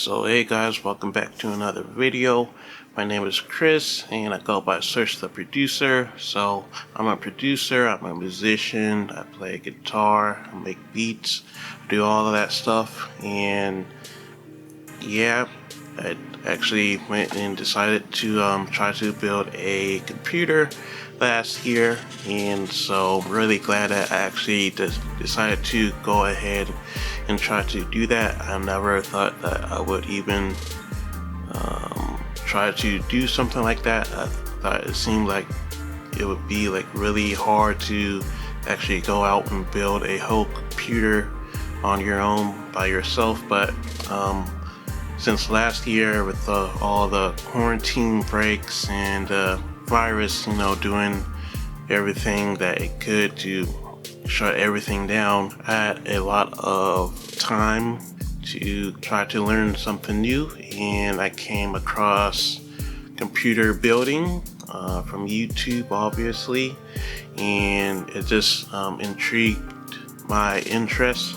So hey guys, welcome back to another video. My name is Chris and I go by Search the Producer. So I'm a producer, I'm a musician, I play guitar, I make beats, I do all of that stuff. And yeah, I actually went and decided to try to build a computer last year, and so I'm really glad that I actually decided to go ahead and try to do that. I never thought that I would even try to do something like that. I thought it seemed like it would be like really hard to actually go out and build a whole computer on your own by yourself, but since last year with all the quarantine breaks and virus, doing everything that it could to shut everything down, I had a lot of time to try to learn something new, and I came across computer building from YouTube, obviously, and it just intrigued my interest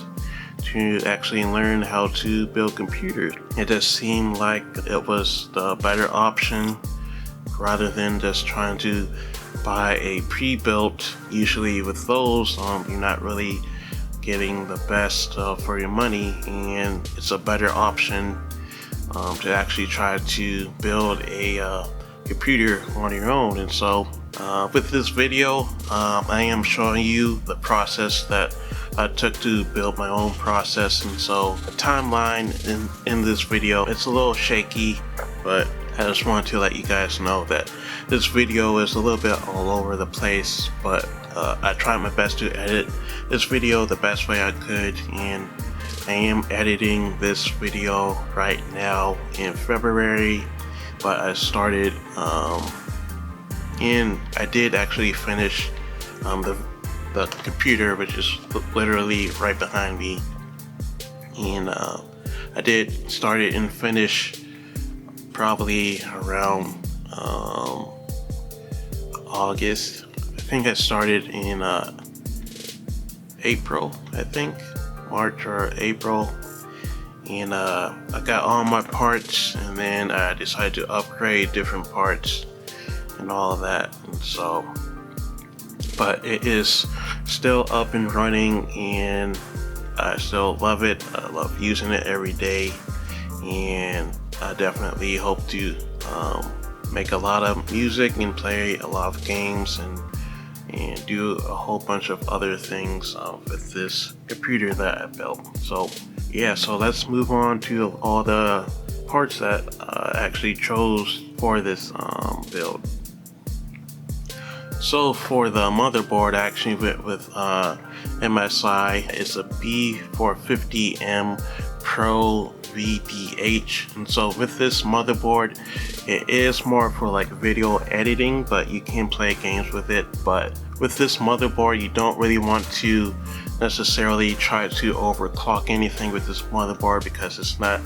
to actually learn how to build computers. It just seemed like it was the better option rather than just trying to buy a pre-built. Usually with those, you're not really getting the best for your money, and it's a better option to actually try to build a computer on your own. And so with this video, I am showing you the process that I took to build my own process. And so the timeline in this video, it's a little shaky, but I just want to let you guys know that this video is a little bit all over the place, but I tried my best to edit this video the best way I could, and I am editing this video right now in February, but I started and I did actually finish the computer, which is literally right behind me, and I did start it and finish probably around August. I think I started in April, I think March or April, and I got all my parts, and then I decided to upgrade different parts and all of that. And so, but it is still up and running, and I still love it. I love using it every day, and I definitely hope to make a lot of music and play a lot of games and do a whole bunch of other things with this computer that I built. So yeah, so let's move on to all the parts that I actually chose for this build. So for the motherboard, I actually went with MSI. It's a B450M Pro VDH, and so with this motherboard, it is more for like video editing, but you can play games with it. But with this motherboard, you don't really want to necessarily try to overclock anything with this motherboard, because it's not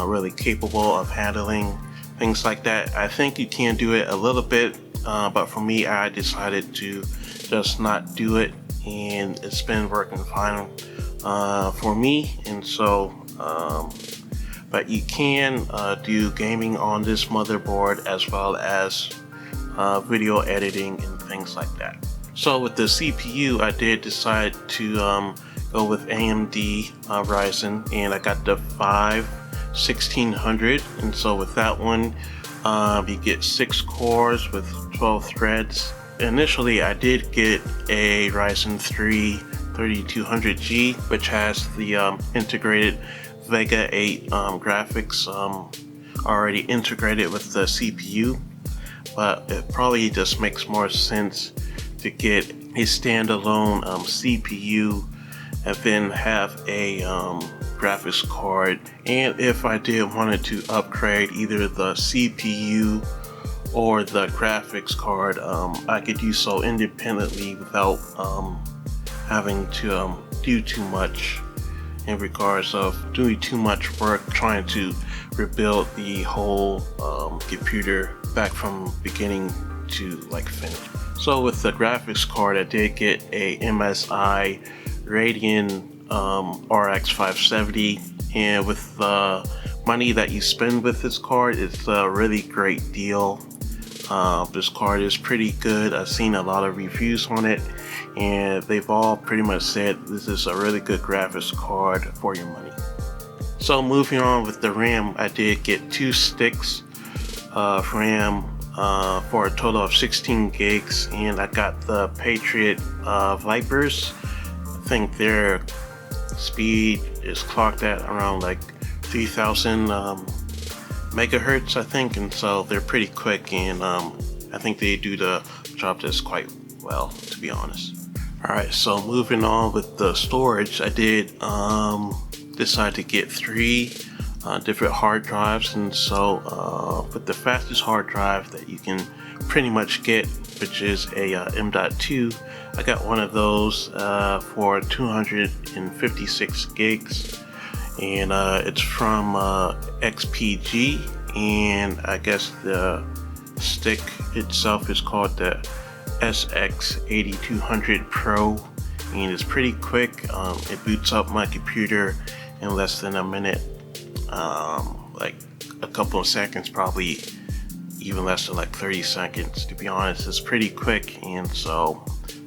really capable of handling things like that. I think you can do it a little bit, but for me, I decided to just not do it, and it's been working fine for me. And so but you can do gaming on this motherboard, as well as video editing and things like that. So with the CPU, I did decide to go with AMD Ryzen, and I got the 1600. And so with that one, you get 6 cores with 12 threads. Initially, I did get a Ryzen 3 3200G, which has the integrated Vega 8 graphics already integrated with the CPU, but it probably just makes more sense to get a standalone CPU and then have a graphics card. And if I did wanted to upgrade either the CPU or the graphics card, I could do so independently without having to do too much in regards of doing too much work trying to rebuild the whole computer back from beginning to like finish. So with the graphics card, I did get a MSI Radeon RX 570, and with the money that you spend with this card, it's a really great deal. This card is pretty good. I've seen a lot of reviews on it, and they've all pretty much said this is a really good graphics card for your money. So moving on with the RAM, I did get 2 sticks of RAM for a total of 16 gigs, and I got the Patriot Vipers. I think their speed is clocked at around like 3000 megahertz, I think, and so they're pretty quick, and I think they do the job just quite well, to be honest. Alright, so moving on with the storage, I did decide to get 3 different hard drives, and so with the fastest hard drive that you can pretty much get, which is a M.2, I got one of those for 256 gigs, and it's from XPG, and I guess the stick itself is called the SX8200 Pro, and it's pretty quick. It boots up my computer in less than a minute, like a couple of seconds, probably even less than like 30 seconds, to be honest. It's pretty quick, and so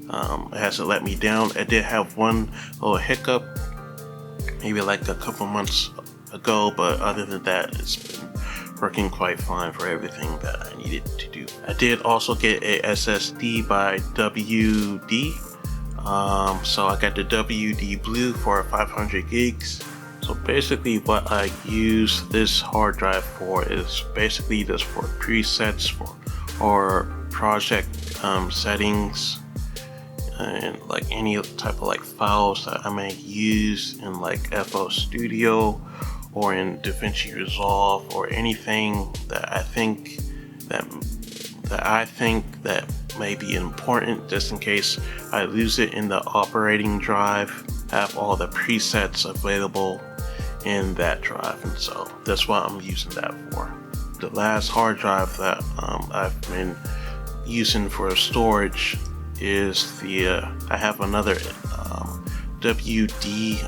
it hasn't let me down. I did have one little hiccup maybe like a couple months ago, but other than that, it's been working quite fine for everything that I needed to do. I did also get a SSD by WD, so I got the WD Blue for 500 gigs. So basically what I use this hard drive for is basically just for presets or project settings, and like any type of like files that I may use in like FL Studio or in DaVinci Resolve, or anything that I think that may be important, just in case I lose it in the operating drive. I have all the presets available in that drive, and so that's what I'm using that for. The last hard drive that I've been using for storage is the I have another WD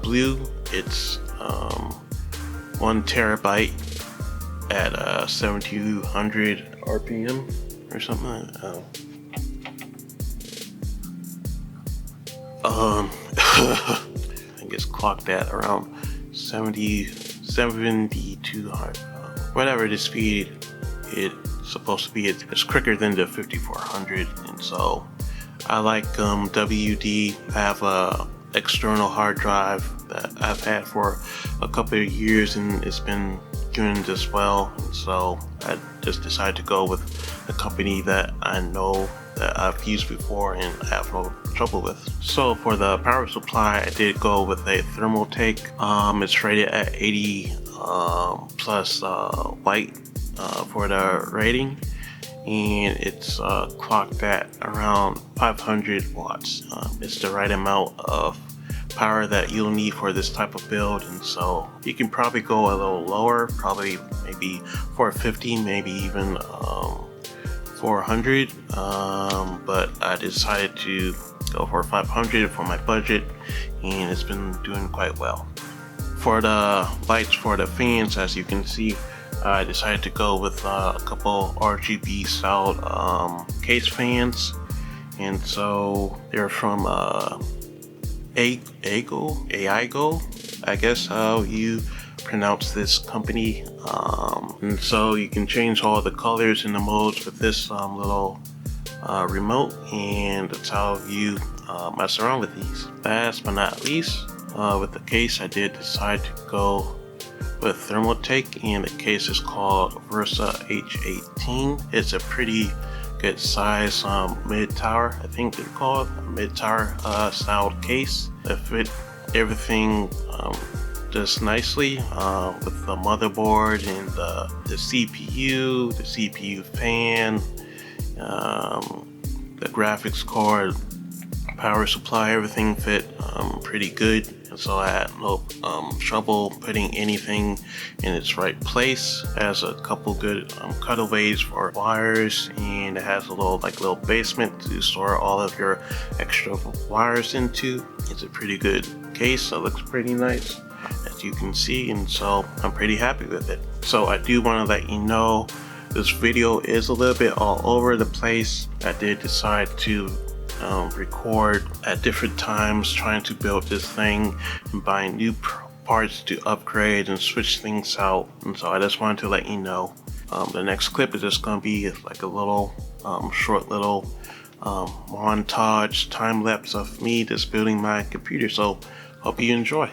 Blue. It's 1 terabyte at 7200 RPM or something. I think it's clocked at around 7200, whatever the speed it's supposed to be. It's quicker than the 5400, and so I like WD. I have a external hard drive that I've had for a couple of years, and it's been doing just well, and so I just decided to go with a company that I know that I've used before and have no trouble with. So for the power supply, I did go with a Thermaltake. It's rated at 80 plus white for the rating, and it's clocked at around 500 watts. It's the right amount of power that you'll need for this type of build, and so you can probably go a little lower, probably maybe 450, maybe even 400, but I decided to go for 500 for my budget, and it's been doing quite well. For the lights for the fans, as you can see, I decided to go with a couple RGB styled case fans, and so they're from Aigo, I guess how you pronounce this company, and so you can change all the colors and the modes with this little remote, and that's how you mess around with these. Last but not least, with the case, I did decide to go with Thermaltake, and the case is called Versa H18. It's a pretty good size mid-tower, I think they're called, mid-tower styled case that fit everything just nicely, with the motherboard and the CPU fan, the graphics card, power supply, everything fit pretty good, and so I had no trouble putting anything in its right place. It has a couple good cutaways for wires, and it has a little basement to store all of your extra wires into. It's a pretty good case. It looks pretty nice. As as you can see, and so I'm pretty happy with it. So I do want to let you know this video is a little bit all over the place. I did decide to record at different times trying to build this thing and buying new parts to upgrade and switch things out, and so I just wanted to let you know. The next clip is just going to be like a little short little montage time lapse of me just building my computer, so hope you enjoy.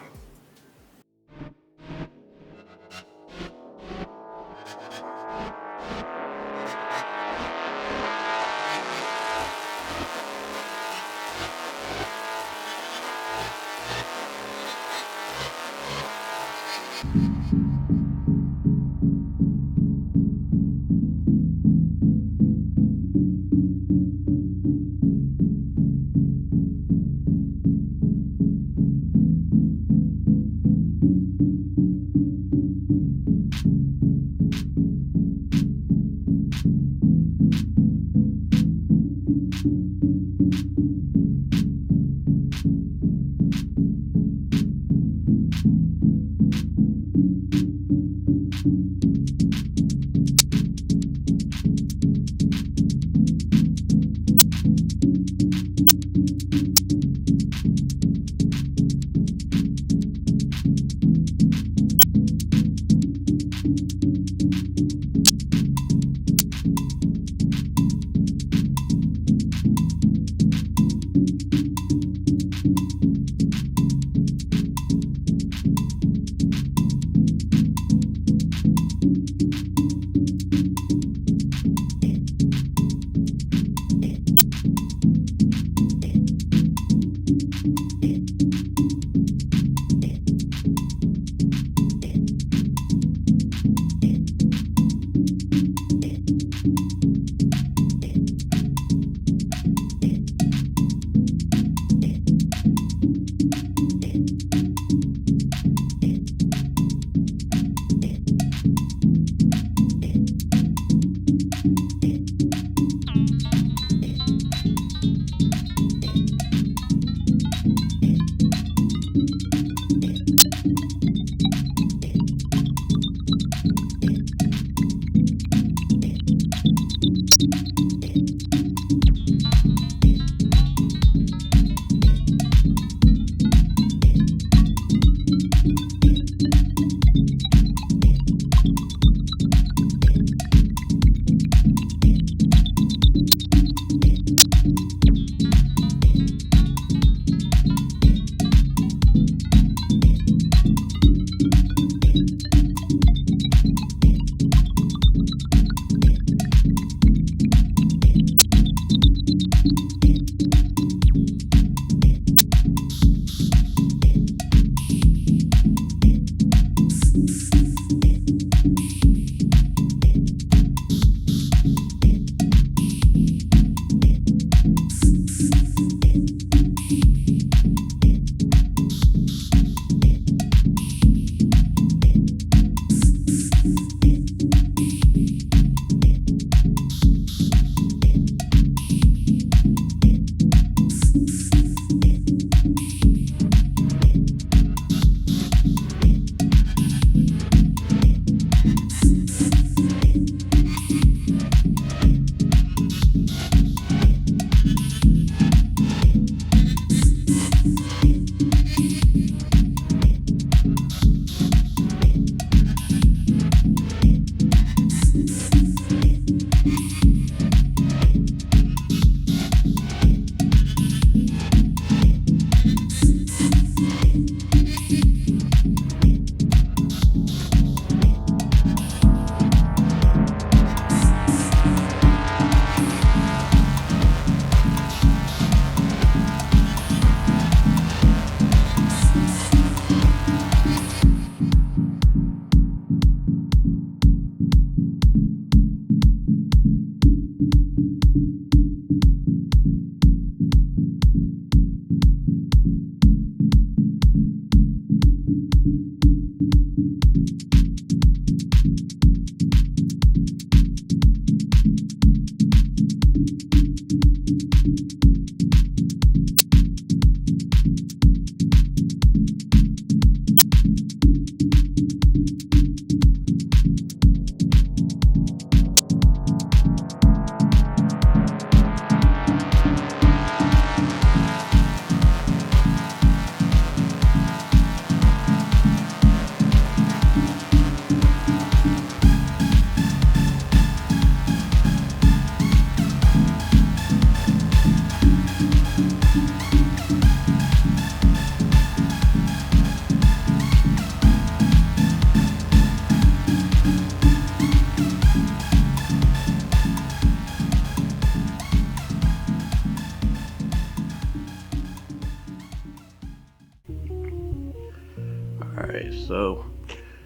So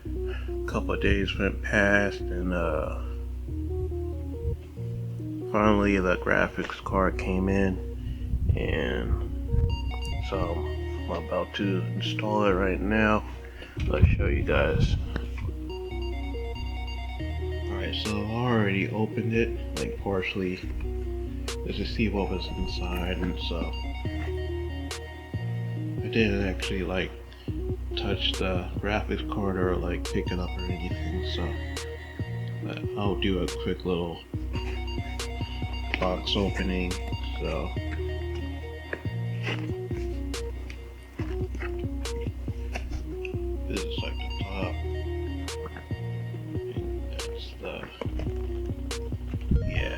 a couple of days went past, and finally the graphics card came in, and so I'm about to install it right now. Let's show you guys. Alright, so I already opened it, like partially, just to see what was inside and stuff. I didn't actually like touch the graphics card or like pick it up or anything, so but I'll do a quick little box opening. So this is like the top, and that's the, yeah,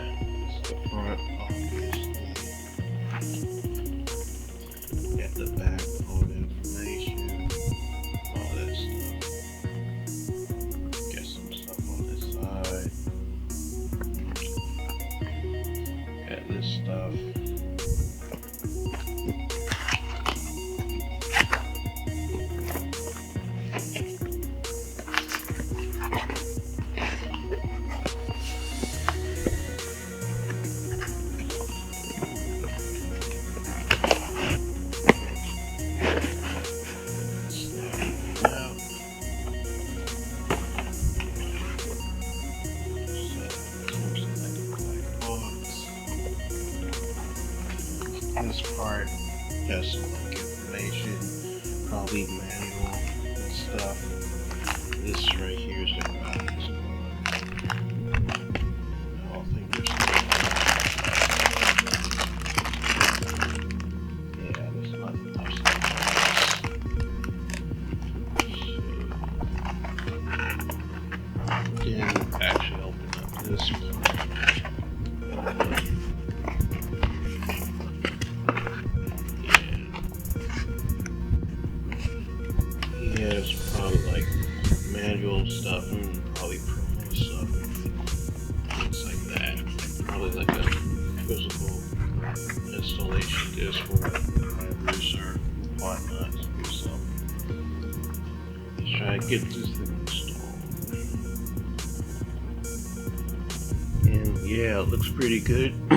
that's the front, obviously. At the back, all the information, all that stuff. Get some stuff on this side. Got this stuff. This part has some like information, probably manual and stuff. This right here is the graphics card. I don't think there's yeah, there's nothing else. Didn't actually open up this one. Yeah, it's probably like manual stuff and probably promo stuff, things like that. Probably like a physical installation disc for my router and whatnot. So let's try to get this thing installed. And yeah, it looks pretty good. I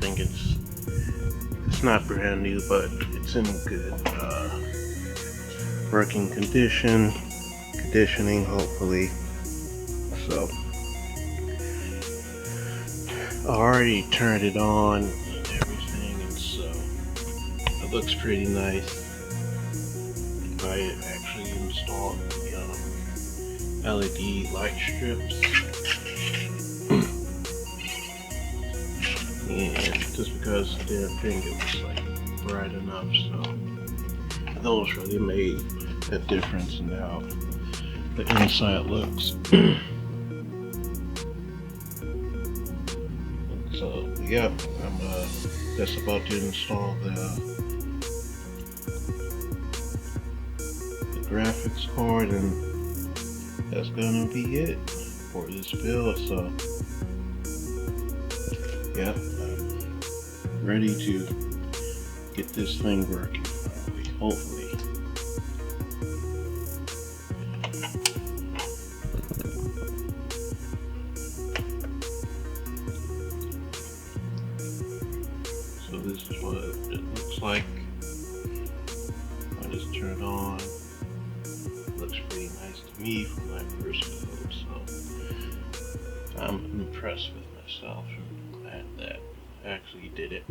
think it's not brand new, but it's in good working conditioning, hopefully. So I already turned it on and everything, and so it looks pretty nice. I actually installed the LED light strips, and just because I didn't think it was like bright enough, so those really made a difference in how the inside looks. So yeah, I'm just about to install the graphics card, and that's gonna be it for this build. So yeah, I'm ready to get this thing working finally, hopefully. So this is what it looks like when it's turned on. It looks pretty nice to me from my first build, so I'm impressed with myself and glad that I actually did it.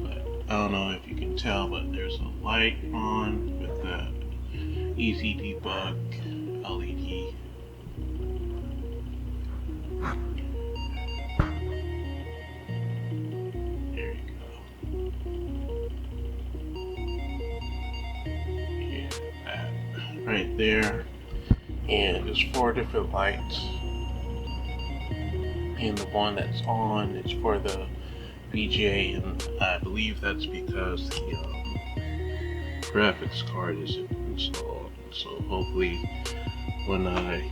But I don't know if you can tell, but there's a light on with the easy debug LED. There you go. Yeah, that right there. And there's 4 different lights. And the one that's on is for the VGA, and I believe that's because the graphics card isn't installed. So hopefully when I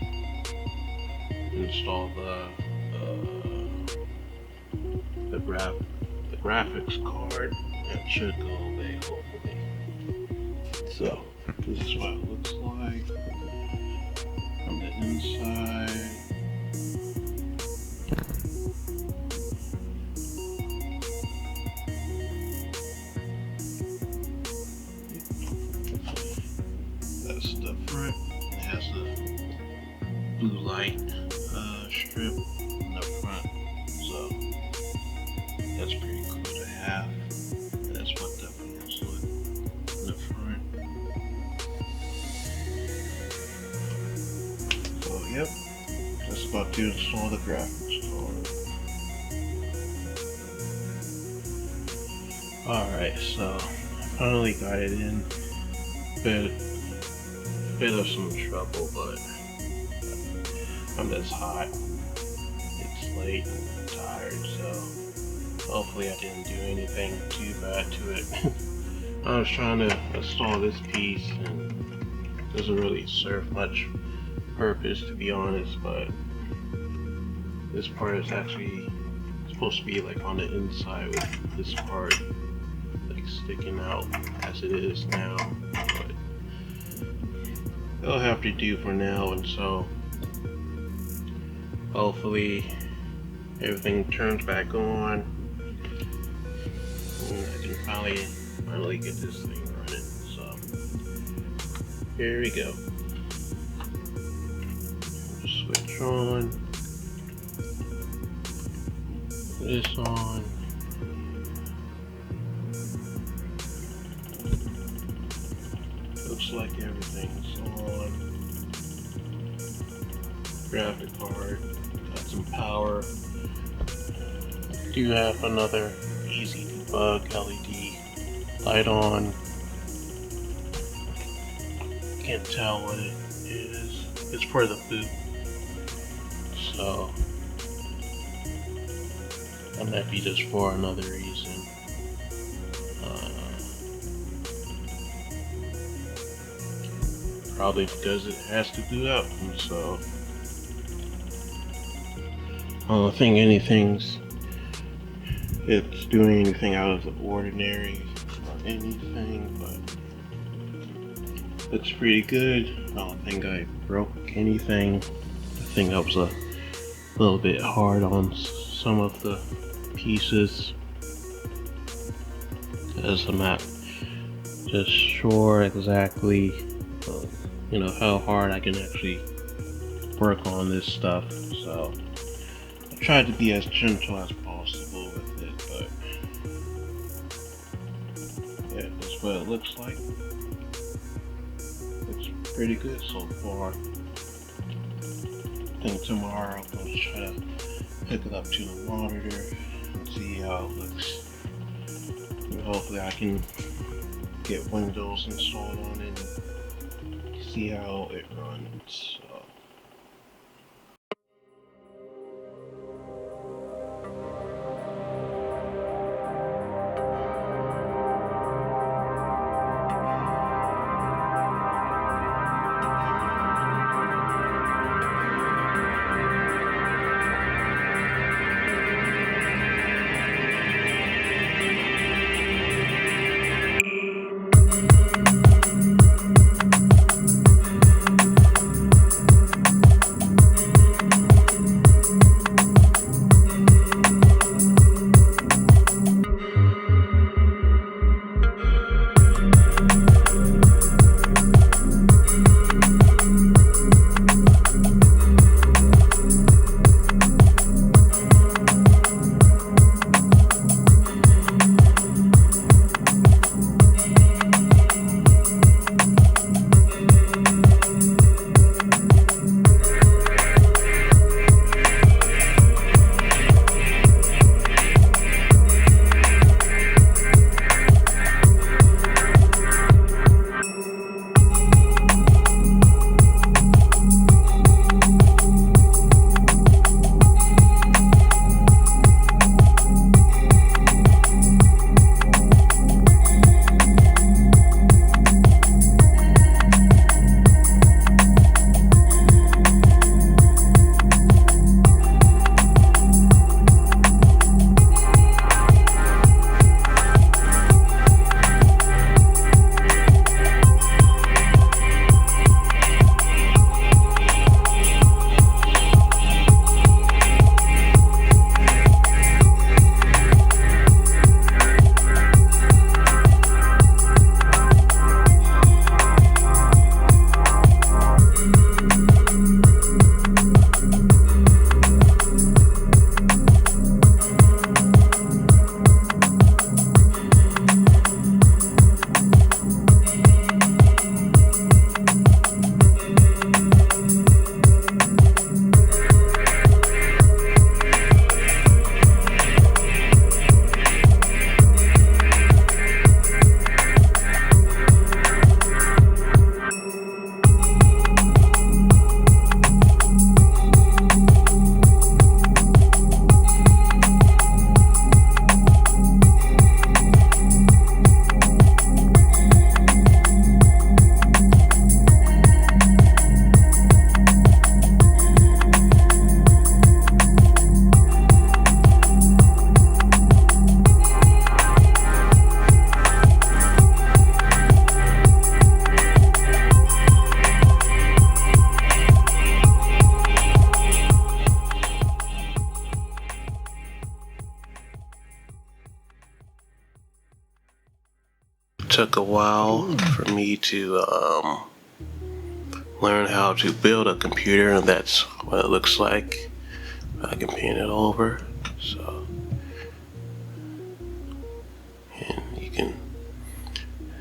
install the graphics card, that should go away, hopefully. So this is what it looks like from the inside. That's the front. It has the blue light strip in the front, so that's pretty cool to have. That's what the fans look in the front. So yep, just about to install the graphics card. Alright, so I finally got it in. Bit of some trouble, but I'm just hot. It's late and I'm tired, so hopefully I didn't do anything too bad to it. I was trying to install this piece and it doesn't really serve much purpose, to be honest, but this part is actually supposed to be like on the inside with this part like sticking out as it is now, but it'll have to do for now. And so hopefully everything turns back on and I can finally get this thing running. So here we go. Switch on, this on. Looks like everything's on. Graphic card, got some power. Do have another easy debug LED light on. Can't tell what it is. It's for the boot. So that might be just for another reason. Probably because it has to boot up, and so I don't think it's doing anything out of the ordinary or anything, but looks pretty good. I don't think I broke anything. I think I was a little bit hard on some of the pieces because I'm not just sure exactly how hard I can actually work on this stuff. So I tried to be as gentle as possible with it, but yeah, that's what it looks like. Looks pretty good so far. I think tomorrow I'm going to try to hook it up to the monitor and see how it looks. And hopefully I can get Windows installed on it and see how it runs. took a while for me to learn how to build a computer, and that's what it looks like. I can pan it over, so, and you can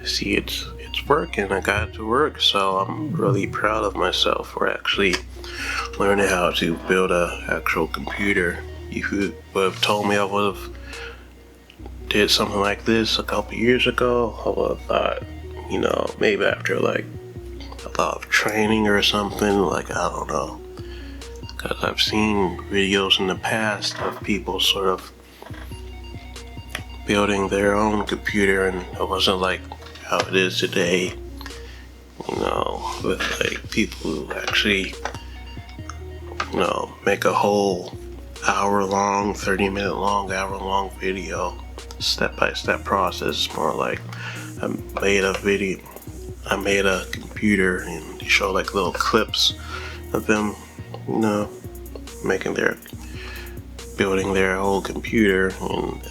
see it's working. I got it to work, so I'm really proud of myself for actually learning how to build a actual computer. If you would have told me I would have did something like this a couple years ago, I would have thought, you know, maybe after like a lot of training or something, like, I don't know. Because I've seen videos in the past of people sort of building their own computer, and it wasn't like how it is today, you know, with like people who actually, you know, make a whole hour-long, 30-minute-long, hour-long video, step-by-step process. More like I made a computer, and they show like little clips of them, you know, building their whole computer, and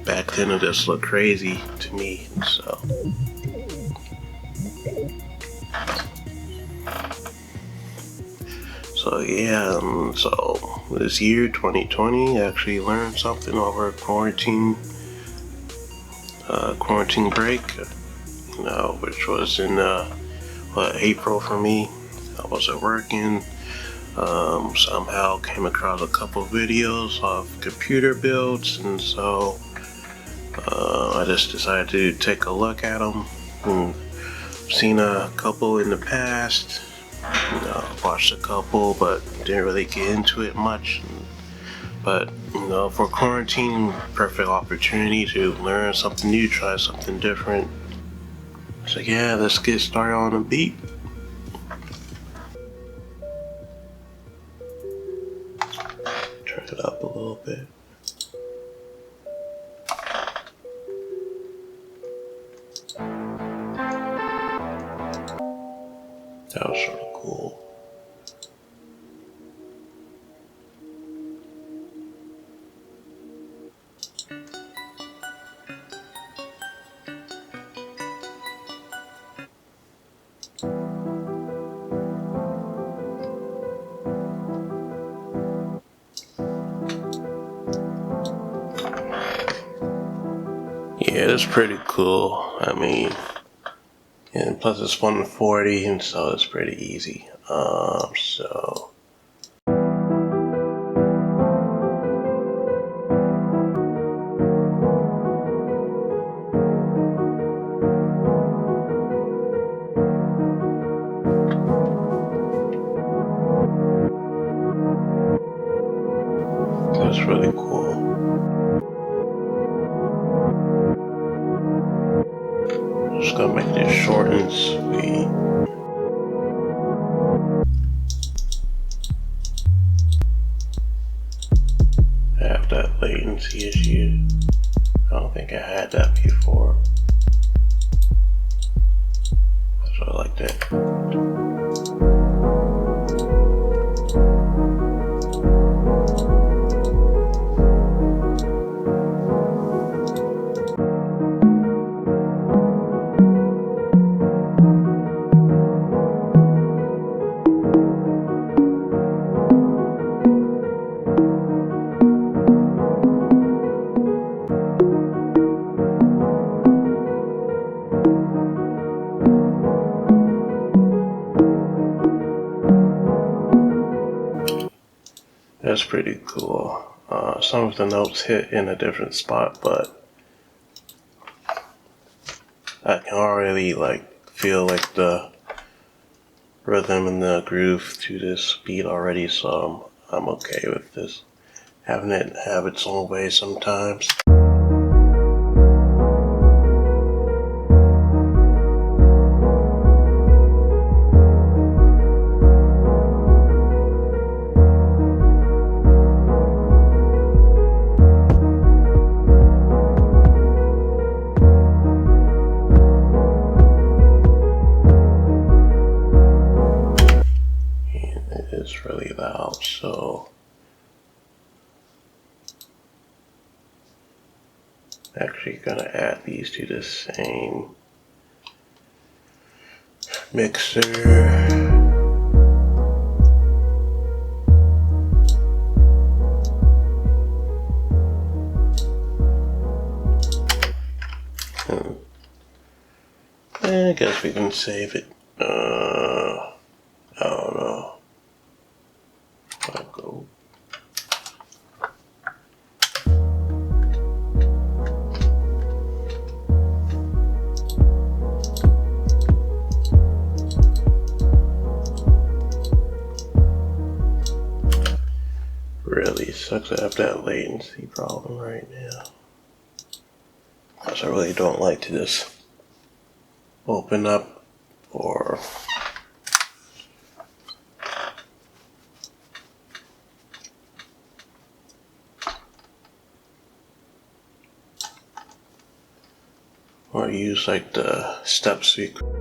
back then it just looked crazy to me. So yeah, so this year 2020 I actually learned something over quarantine break, you know, which was in April for me. I wasn't working. Somehow came across a couple videos of computer builds, and so I just decided to take a look at them. And seen a couple in the past, you know, watched a couple, but didn't really get into it much. But, you know, for quarantine, perfect opportunity to learn something new, try something different. So yeah, let's get started on the beat. Turn it up a little bit. That was sort of cool. Yeah, it's pretty cool. I mean, and plus it's 140, and so it's pretty easy. So that's really cool. Just gonna make this short and sweet. I have that latency issue. I don't think I had that before. That's what I like that. That's pretty cool. Some of the notes hit in a different spot, but I can already like feel like the rhythm and the groove to this beat already, so I'm okay with this. Having it have its own way sometimes. It's really loud, so Actually gonna add these to the same mixer. I guess we can save it. I don't know. I'll go. Really sucks to have that latency problem right now. Because I really don't like to just open up or use like the step sequence.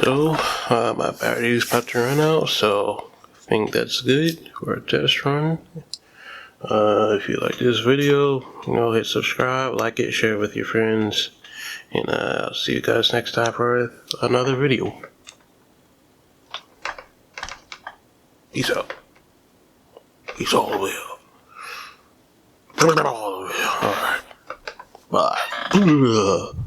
So, my battery is about to run out, so I think that's good for a test run. If you like this video, hit subscribe, like it, share it with your friends, and I'll see you guys next time for another video. Peace out. Peace all the way up. All the way up. Alright. Bye.